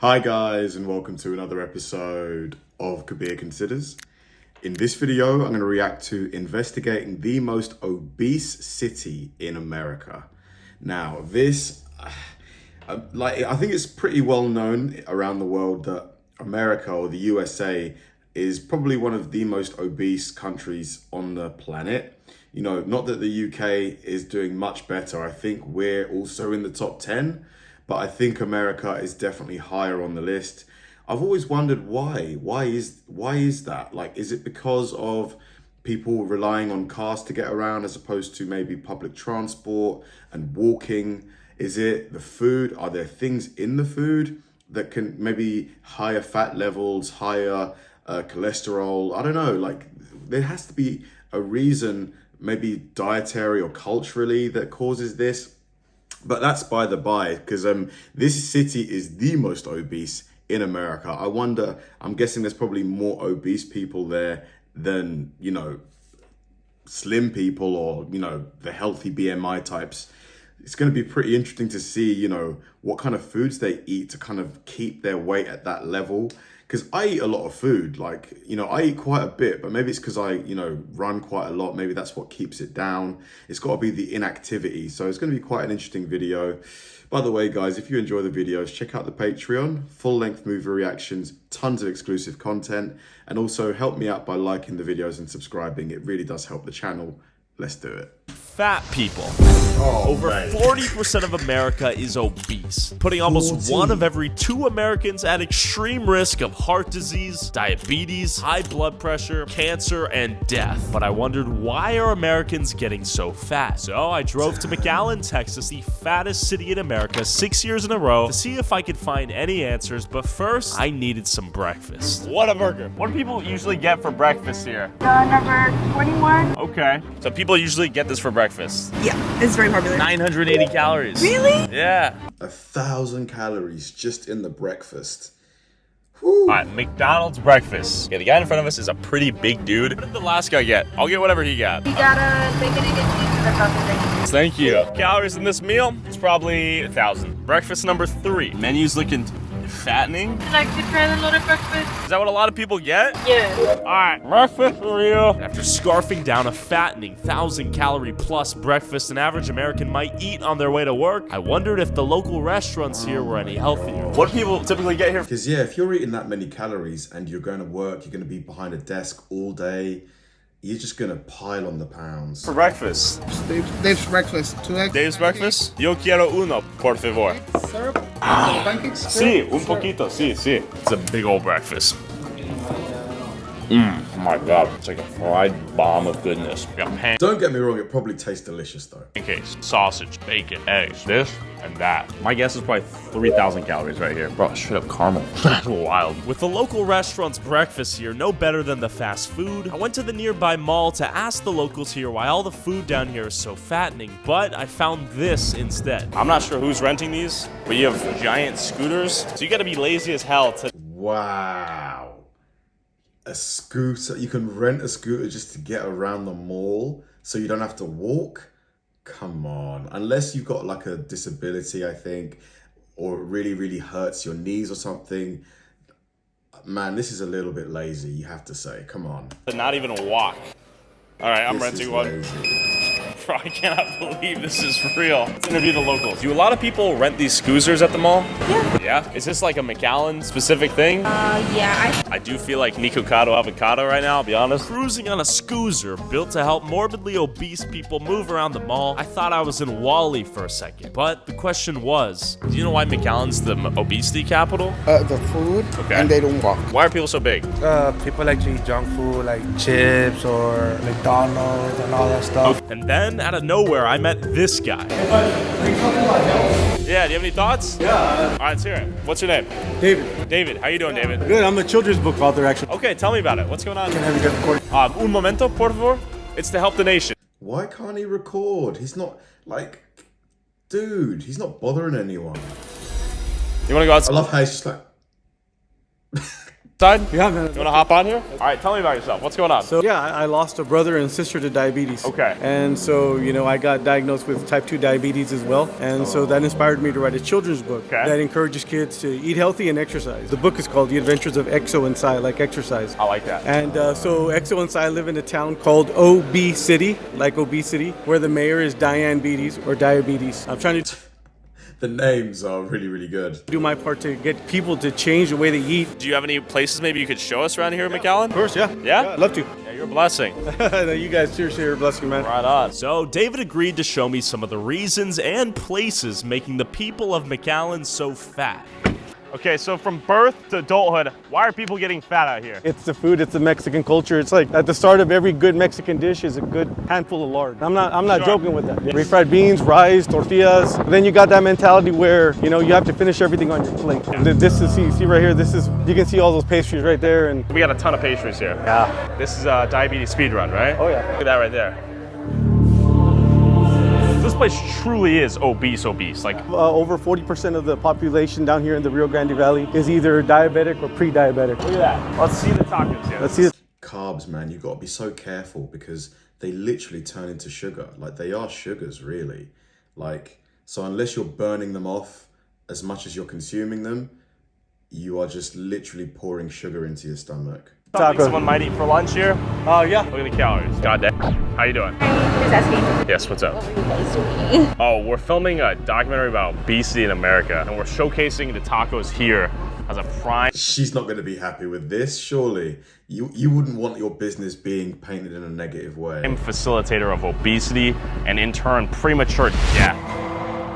Hi guys, and welcome to another episode of Kabir Considers. In this video, I'm going to react to investigating the most obese city in America. Now, this, I think it's pretty well known around the world that America, or the USA, is probably one of the most obese countries on the planet. You know, not that the UK is doing much better. I think we're also in the top 10. But I think America is definitely higher on the list. I've always wondered why. Why is that? Like, is it because of people relying on cars to get around as opposed to maybe public transport and walking? Is it the food? Are there things in the food that can maybe higher fat levels, higher cholesterol? I don't know. Like, there has to be a reason, maybe dietary or culturally, that causes this. But that's by the by, because this city is the most obese in America. I wonder, I'm guessing there's probably more obese people there than, you know, slim people or, you know, the healthy BMI types. It's going to be pretty interesting to see, you know, what kind of foods they eat to kind of keep their weight at that level. Because I eat a lot of food, like, you know, I eat quite a bit, but maybe it's because I, you know, run quite a lot. Maybe that's what keeps it down. It's got to be the inactivity. So it's going to be quite an interesting video. By the way, guys, if you enjoy the videos, check out the Patreon, full-length movie reactions, tons of exclusive content, and also help me out by liking the videos and subscribing. It really does help the channel. Let's do it. Fat people. Over 40% of America is obese, putting almost 1 of every 2 Americans at extreme risk of heart disease, diabetes, high blood pressure, cancer, and death. But I wondered, why are Americans getting so fat? So I drove to McAllen, Texas, the fattest city in America, 6 years in a row, to see if I could find any answers. But first, I needed some breakfast. What a burger. What do people usually get for breakfast here? Number 21. Okay. So people usually get this for breakfast. Yeah, it's very popular. 980 calories. Really? Yeah. 1,000 calories just in the breakfast. All right, McDonald's breakfast. Yeah, the guy in front of us is a pretty big dude. What did the last guy get? I'll get whatever he got. We got a bacon, egg, and cheese and a sausage. Thank you. Calories in this meal, it's probably 1,000. Breakfast number 3. Menu's looking fattening. Would you like to try the loaded breakfast? Is that what a lot of people get? Yeah. All right, breakfast for you. After scarfing down a fattening 1,000-calorie plus breakfast an average American might eat on their way to work, I wondered if the local restaurants here were any healthier. What do people typically get here? Because, yeah, if you're eating that many calories and you're going to work, you're going to be behind a desk all day, you're just going to pile on the pounds. For breakfast. Dave's breakfast. 2 eggs. Dave's breakfast? Yo quiero uno, por favor. Syrup. Pancakes. Sí, un poquito, sí, sí. It's a big old breakfast. Oh my god, it's like a fried bomb of goodness. We got Don't get me wrong, it probably tastes delicious though. pancakes, sausage, bacon, eggs, this and that. My guess is probably 3,000 calories right here. Bro, straight up caramel. That's wild. With the local restaurant's breakfast here no better than the fast food, I went to the nearby mall to ask the locals here why all the food down here is so fattening, but I found this instead. I'm not sure who's renting these, but you have giant scooters, so you gotta be lazy as hell to... Wow. A scooter, you can rent a scooter just to get around the mall so you don't have to walk? Come on. Unless you've got like a disability, I think, or it really, really hurts your knees or something. Man, this is a little bit lazy, you have to say. Come on. not even walk. All right, I'm This renting is one. lazy. Bro, I cannot believe this is real. Let's interview the locals. Do a lot of people rent these scooters at the mall? Yeah. Yeah? Is this like a McAllen specific thing? Yeah. I do feel like Nikocado avocado right now, I'll be honest. Cruising on a scooter built to help morbidly obese people move around the mall, I thought I was in Wall-E for a second. But the question was, do you know why McAllen's the obesity capital? The food. Okay. And they don't walk. Why are people so big? People like to eat junk food like chips or McDonald's and all that stuff. And then, out of nowhere, I met this guy. Yeah, do you have any thoughts? Yeah. All right, let's hear it. What's your name? David. David, how you doing, David? Good, I'm a children's book author actually. Okay, tell me about it. What's going on? Can I have you get recording? Un momento, por favor. It's to help the nation. Why can't he record? He's not, like, dude, he's not bothering anyone. You want to go I outside? love how he's just like, Side? Yeah, man. You want to hop on here? All right, tell me about yourself. What's going on? So yeah, I lost a brother and sister to diabetes. Okay. And so, you know, I got diagnosed with type 2 diabetes as well. And so that inspired me to write a children's book that encourages kids to eat healthy and exercise. The book is called The Adventures of Exo and Psy, like exercise. I like that. And so Exo and Psy live in a town called Obese, like obesity, where the mayor is Diabetes or diabetes. I'm trying to The names are really, really good. do my part to get people to change the way they eat. Do you have any places maybe you could show us around here in McAllen? Of course, yeah. Yeah? I'd love to. Yeah, you're a blessing. You guys seriously are a blessing, man. Right on. So David agreed to show me some of the reasons and places making the people of McAllen so fat. Okay, so from birth to adulthood, why are people getting fat out here? It's the food, it's the Mexican culture. It's like at the start of every good Mexican dish is a good handful of lard. I'm not joking with that. Refried beans, rice, tortillas. Then you got that mentality where, you know, you have to finish everything on your plate. This is, see right here, this is, you can see all those pastries right there. And We got a ton of pastries here. yeah. This is a diabetes speed run, right? Oh yeah. Look at that right there. This place truly is obese. Like, Over 40% of the population down here in the Rio Grande Valley is either diabetic or pre-diabetic. look at that. Let's see the tacos here. Let's see it. Carbs, man, you've got to be so careful because they literally turn into sugar. Like, they are sugars, really. Like, so unless you're burning them off as much as you're consuming them, you are just literally pouring sugar into your stomach. Something someone might eat for lunch here. Oh yeah. Look at the calories. God damn. How you doing? Just asking. Yes, what's up? What were you guys doing? Oh, we're filming a documentary about obesity in America, and we're showcasing the tacos here as a prime She's not going to be happy with this, surely. You wouldn't want your business being painted in a negative way. facilitator of obesity and in turn premature death.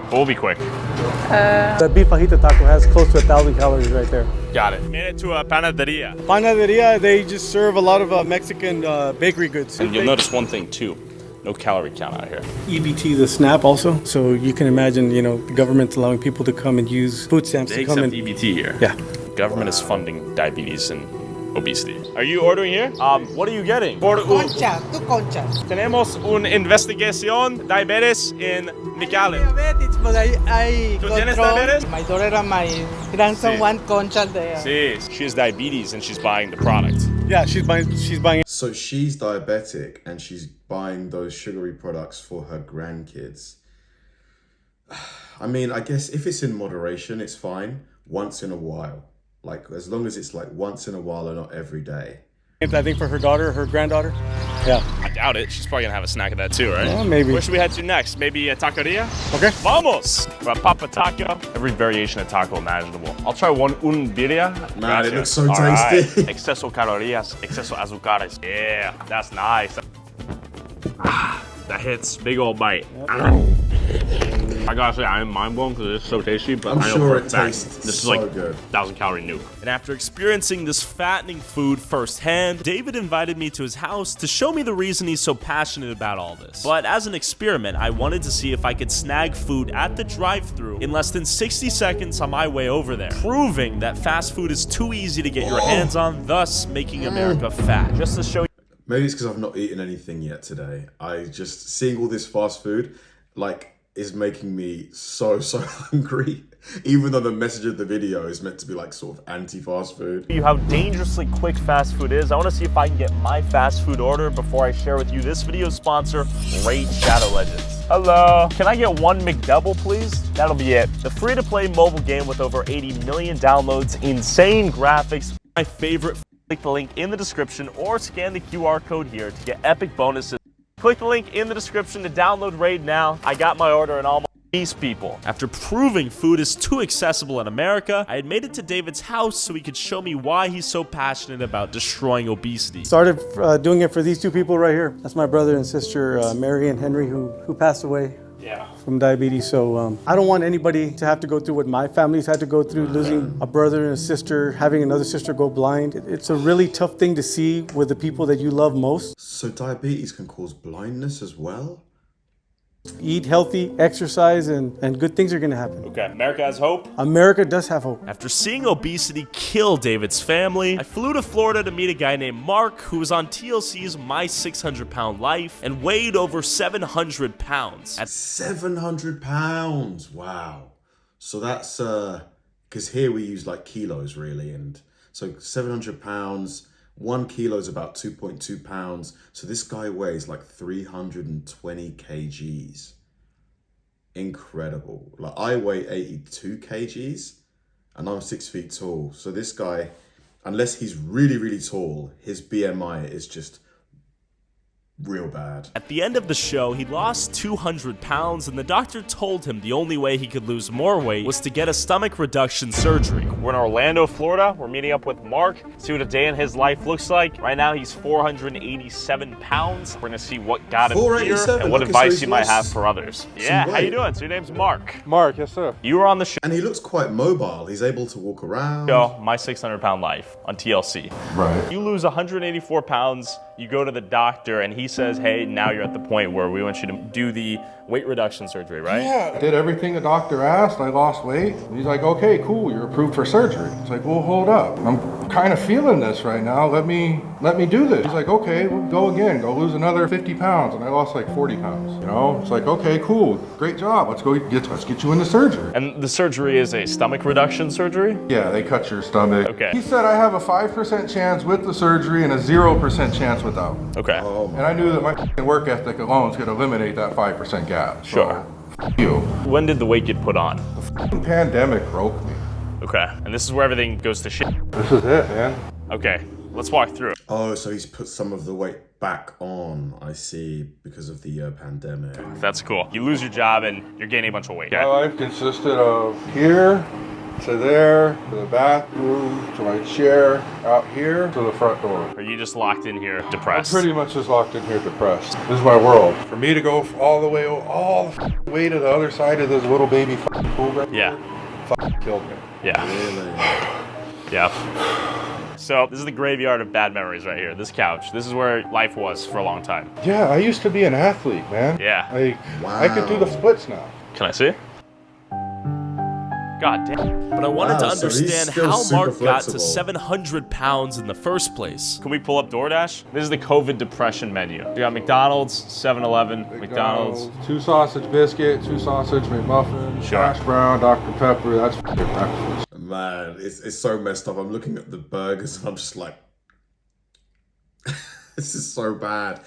But we'll be quick. The beef fajita taco has close to 1,000 calories right there. Got it. Made it to a panaderia. Panaderia, they just serve a lot of Mexican bakery goods. And you'll notice one thing too. No calorie count out here. EBT, the SNAP also. So you can imagine, you know, the government's allowing people to come and use food stamps They to come accept in. EBT here. Yeah. Government is funding diabetes and obesity. Are you ordering here? What are you getting? Concha, two conchas. Tenemos una investigación diabetes in McAllen. Diabetes, but I ¿Tú tienes control. diabetes? My daughter and my grandson Sí. want concha there. Sí, she has diabetes and she's buying the product. Yeah, she's buying So she's diabetic and she's buying those sugary products for her grandkids. I mean, I guess if it's in moderation, it's fine. Once in a while. Like, as long as it's like once in a while and not every day. I think for her daughter, her granddaughter. Yeah. I doubt it. She's probably gonna have a snack of that too, right? Yeah, maybe. Where should we head to next? Maybe a taqueria? Okay. Vamos! We're at Papa Taco. Every variation of taco imaginable. I'll try one un birria. Man, it Gracias. looks so All right. tasty. Exceso calorías, exceso azúcares. Yeah, that's nice. Ah, that hits. Big old bite. I gotta say, I am mind blown because it's so tasty, but I'm I know sure for a it fact tastes this is so like good. 1,000 calorie nuke. And after experiencing this fattening food firsthand, David invited me to his house to show me the reason he's so passionate about all this. But as an experiment, I wanted to see if I could snag food at the drive-thru in less than 60 seconds on my way over there, proving that fast food is too easy to get your hands on, thus making America fat. Just to show you. Maybe it's because I've not eaten anything yet today. I just, seeing all this fast food, like, is making me so hungry. Even though the message of the video is meant to be like sort of anti-fast food. You how dangerously quick fast food is. I want to see if I can get my fast food order before I share with you this video's sponsor, Raid Shadow Legends. Hello. Can I get one McDouble, please? That'll be it. The free-to-play mobile game with over 80 million downloads, insane graphics. My favorite. Click the link in the description or scan the QR code here to get epic bonuses. Click the link in the description to download Raid now. I got my order and all these people. After proving food is too accessible in America, I had made it to David's house so he could show me why he's so passionate about destroying obesity. Started doing it for these two people right here. That's my brother and sister, Mary and Henry, who passed away from diabetes. So I don't want anybody to have to go through what my family's had to go through, losing a brother and a sister, having another sister go blind. It's a really tough thing to see with the people that you love most. So diabetes can cause blindness as well? Eat healthy, exercise, and good things are going to happen. Okay, America has hope. America does have hope. After seeing obesity kill David's family, I flew to Florida to meet a guy named Mark who was on TLC's My 600-Pound Life and weighed over 700 pounds. 700 pounds, wow. So that's, because here we use like kilos really, and So 700 pounds, 1 kilo is about 2.2 pounds. So this guy weighs like 320 kgs. Incredible. Like I weigh 82 kgs and I'm 6 feet tall. So this guy, unless he's really, really tall, his BMI is just real bad. At the end of the show, he lost 200 pounds, and the doctor told him the only way he could lose more weight was to get a stomach reduction surgery. We're in Orlando, Florida. We're meeting up with Mark, see what a day in his life looks like. Right now, he's 487 pounds. We're gonna see what got him here and what advice he might have for others. Yeah, how you doing? So your name's Mark. Mark, yes sir. You were on the show, And he looks quite mobile. He's able to walk around. My 600 Pound Life on TLC. Right. You lose 184 pounds, you go to the doctor, and he says, hey, now you're at the point where we want you to do the weight reduction surgery, right? Yeah, I did everything the doctor asked. I lost weight. And he's like, okay, cool, you're approved for surgery. It's like, well, hold up. I'm kind of feeling this right now. Let me do this. He's like, okay, well, go again. Go lose another 50 pounds. And I lost like 40 pounds. You know, it's like, okay, cool, great job. Let's get you into surgery. And the surgery is a stomach reduction surgery? Yeah, they cut your stomach. Okay. He said I have a 5% chance with the surgery and a 0% chance without. Okay. And I knew that my f***ing work ethic alone is going to eliminate that 5% gap. Sure. So, f*** you. When did the weight get put on? The f***ing pandemic broke me. Okay. And this is where everything goes to shit. This is it, man. Okay. Let's walk through. Oh, so he's put some of the weight back on, I see, because of the pandemic. That's cool. You lose your job and you're gaining a bunch of weight. My life consisted of here to there, to the bathroom, to my chair, out here, to the front door. Are you just locked in here, I'm depressed? pretty much just locked in here depressed. This is my world. For me to go all the way to the other side of this little baby pool right Yeah. here, killed me. Yeah. Really? Yeah. So this is the graveyard of bad memories right here. This couch. This is where life was for a long time. Yeah, I used to be an athlete, man. Yeah. Like, I could do the splits now. Can I see? God damn. But I wanted to Wow, so he's understand still how super Mark got to flexible. 700 pounds in the first place. Can we pull up DoorDash? This is the COVID depression menu. We got McDonald's, 7-Eleven, McDonald's. 2 sausage biscuit, 2 sausage McMuffin, Sure. hash brown, Dr. Pepper. That's f***ing breakfast. Man, it's so messed up. I'm looking at the burgers and I'm just like, this is so bad.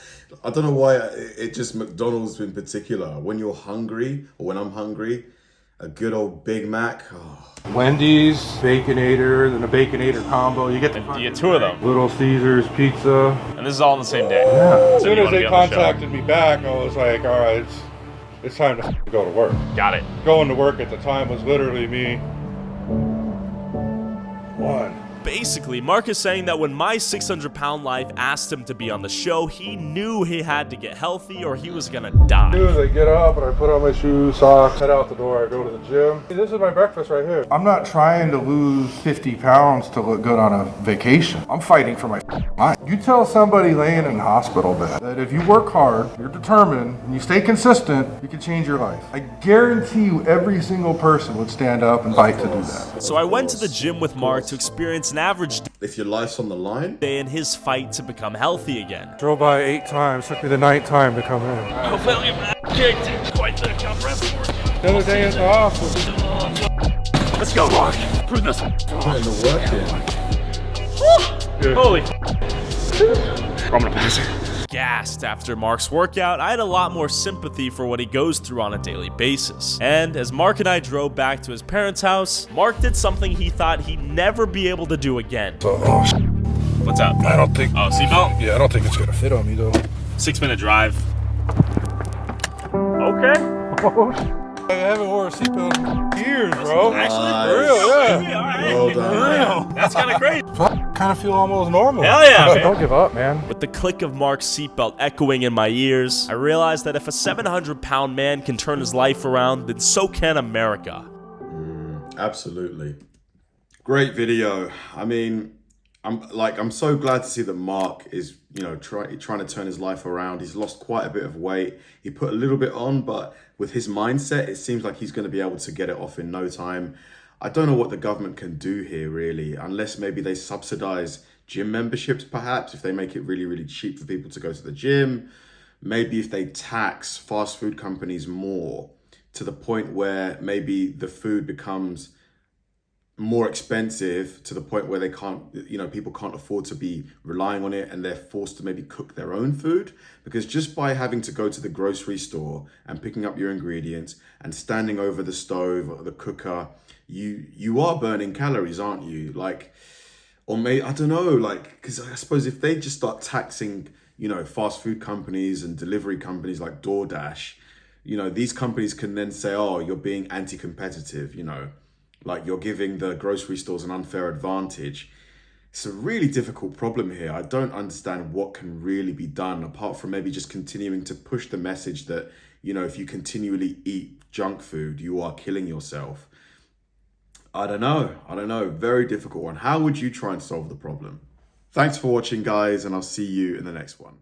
I don't know why it just McDonald's in particular. When you're hungry, or when I'm hungry, a good old Big Mac. Oh. Wendy's, Baconator, then a Baconator combo. You get the And you get 2 of them. Little Caesars pizza. And this is all on the same day. Yeah. As So soon you as wanna they be on the show. contacted me back, I was like, all right, it's time to go to work. Got it. Going to work at the time was literally me. One. Basically, Mark is saying that when my 600-pound life asked him to be on the show, he knew he had to get healthy or he was gonna die. As soon as I get up and I put on my shoes, socks, head out the door, I go to the gym. This is my breakfast right here. I'm not trying to lose 50 pounds to look good on a vacation. I'm fighting for my life. You tell somebody laying in a hospital bed that if you work hard, you're determined, and you stay consistent, you can change your life. I guarantee you every single person would stand up and fight to do that. So I went to the gym with Mark to experience an average If your life's on the line, day in his fight to become healthy again. Drove by 8 times, took me the 9th time to come in. Quite the comprehensive. Another day is off. Let's go, Mark. Prove this. putting the work in. Holy I'm gonna pass it. Gassed after Mark's workout, I had a lot more sympathy for what he goes through on a daily basis. And as Mark and I drove back to his parents' house, Mark did something he thought he'd never be able to do again. What's up? I don't think. Oh, seatbelt? Yeah, I don't think it's gonna fit on me though. 6-minute drive. Okay. I haven't worn a seatbelt in years, bro. Actually, For real, yeah. Alright. Well done. That's kind of great. Kind of feel almost normal. Hell yeah, man. Don't give up, man. With the click of Mark's seatbelt echoing in my ears, I realized that if a 700-pound man can turn his life around, then so can America. Absolutely. Great video. I mean, I'm so glad to see that Mark is, trying to turn his life around. He's lost quite a bit of weight. He put a little bit on, but with his mindset, it seems like he's going to be able to get it off in no time. I don't know what the government can do here, really, unless maybe they subsidize gym memberships, perhaps, if they make it really, really cheap for people to go to the gym. Maybe if they tax fast food companies more to the point where maybe the food becomes more expensive to the point where they can't, people can't afford to be relying on it, and they're forced to maybe cook their own food. Because just by having to go to the grocery store and picking up your ingredients and standing over the stove or the cooker, you are burning calories, aren't you? Like, or I don't know, like, because I suppose if they just start taxing, fast food companies and delivery companies like DoorDash, these companies can then say, oh, you're being anti-competitive, like you're giving the grocery stores an unfair advantage. It's a really difficult problem here. I don't understand what can really be done apart from maybe just continuing to push the message that, if you continually eat junk food, you are killing yourself. I don't know. Very difficult one. How would you try and solve the problem? Thanks for watching, guys, and I'll see you in the next one.